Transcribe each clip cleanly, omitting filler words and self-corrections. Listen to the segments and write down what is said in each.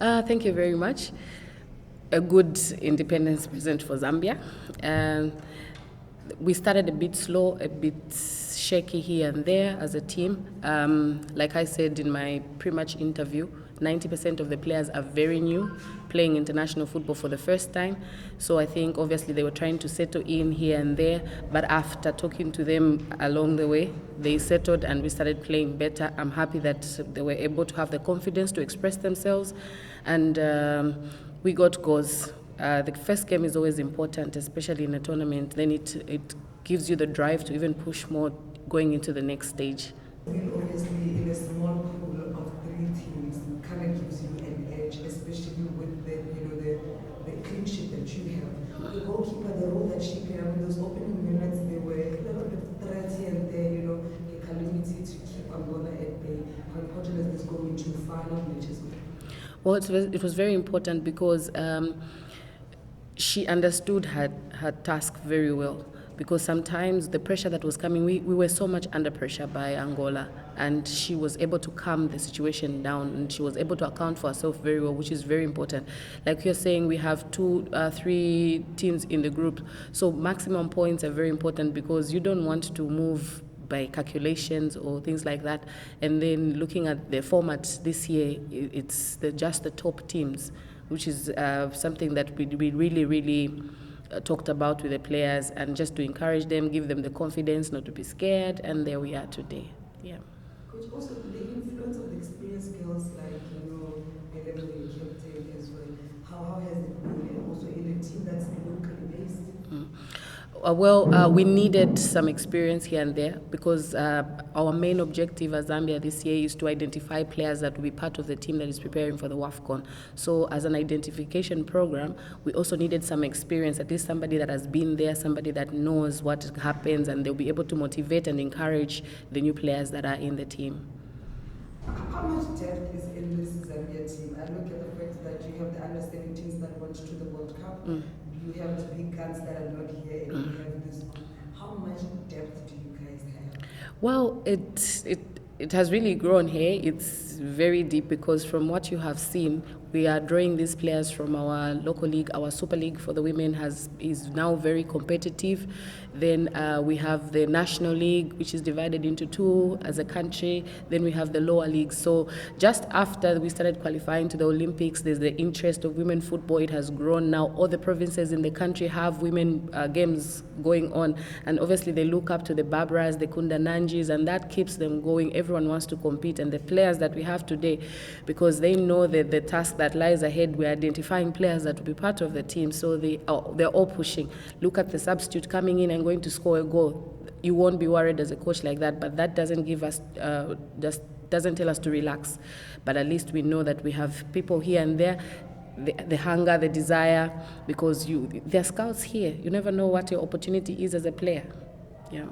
Thank you very much. A good independence present for Zambia. Um, we started a bit slow, a bit shaky here and there as a team. Like I said in my pre-match interview, 90% of the players are very new, playing international football for the first time. So I think obviously they were trying to settle in here and there, but after talking to them along the way, they settled and we started playing better. I'm happy that they were able to have the confidence to express themselves, and we got goals. The first game is always important, especially in a tournament. Then it gives you the drive to even push more going into the next stage. Obviously, in a small pool of three teams, kind of gives you an edge, especially with the clean sheet that you have. The goalkeeper, the role that she played, in those opening minutes, they were a little bit threaty and there, the calamity to keep Angola at bay. How important is this going to final matches? Well, it was very important because she understood her task very well, because sometimes the pressure that was coming, we were so much under pressure by Angola, and she was able to calm the situation down, and she was able to account for herself very well, which is very important. Like you're saying, we have three teams in the group, so maximum points are very important because you don't want to move by calculations or things like that. And then looking at the format this year, it's just the top teams, which is something that we really talked about with the players, and just to encourage them, give them the confidence not to be scared, and there we are today. Yeah. Coach, also the influence of the experienced girls like, Helen, the captain as well, how has it been, and also in a team that's locally based? We needed some experience here and there because our main objective as Zambia this year is to identify players that will be part of the team that is preparing for the WAFCON. So as an identification program, we also needed some experience, at least somebody that has been there, somebody that knows what happens, and they'll be able to motivate and encourage the new players that are in the team. How much depth is in this Zambia team? I look at the fact that you have the under-17s that went to the World Cup. You have the big guns that are not here, and you have this. How much depth do you guys have? Well, it has really grown here. It's very deep because from what you have seen, we are drawing these players from our local league. Our Super League for the women is now very competitive. Then we have the National League, which is divided into two as a country. Then we have the lower league. So just after we started qualifying to the Olympics, there's the interest of women football. It has grown now. All the provinces in the country have women games going on. And obviously they look up to the Barbaras, the Kundananjis, and that keeps them going. Everyone wants to compete. And the players that we have today, because they know that the task that lies ahead, we're identifying players that will be part of the team. So they're all pushing. Look at the substitute coming in and going to score a goal. You won't be worried as a coach like that, but that doesn't give us, just doesn't tell us to relax. But at least we know that we have people here and there, the hunger, the desire, because there are scouts here. You never know what your opportunity is as a player. Yeah.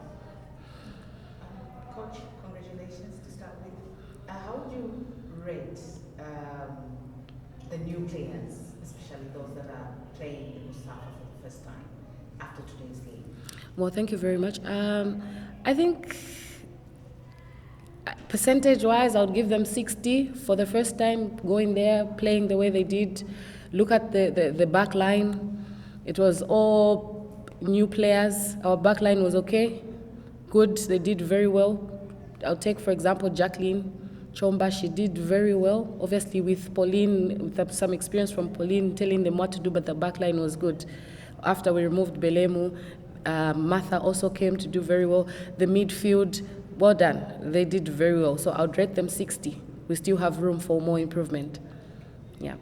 Coach, congratulations to start with. How would you rate the new players, especially those that are playing in Mustafa for the first time after today's game? Well, thank you very much. I think percentage-wise, I would give them 60 for the first time going there, playing the way they did. Look at the back line. It was all new players. Our back line was okay, good. They did very well. I'll take, for example, Jacqueline Chomba. She did very well. Obviously, with Pauline, with some experience from Pauline telling them what to do, but the back line was good. After we removed Belemu, Martha also came to do very well. The midfield, well done. They did very well. So I'll rate them 60. We still have room for more improvement. Yeah.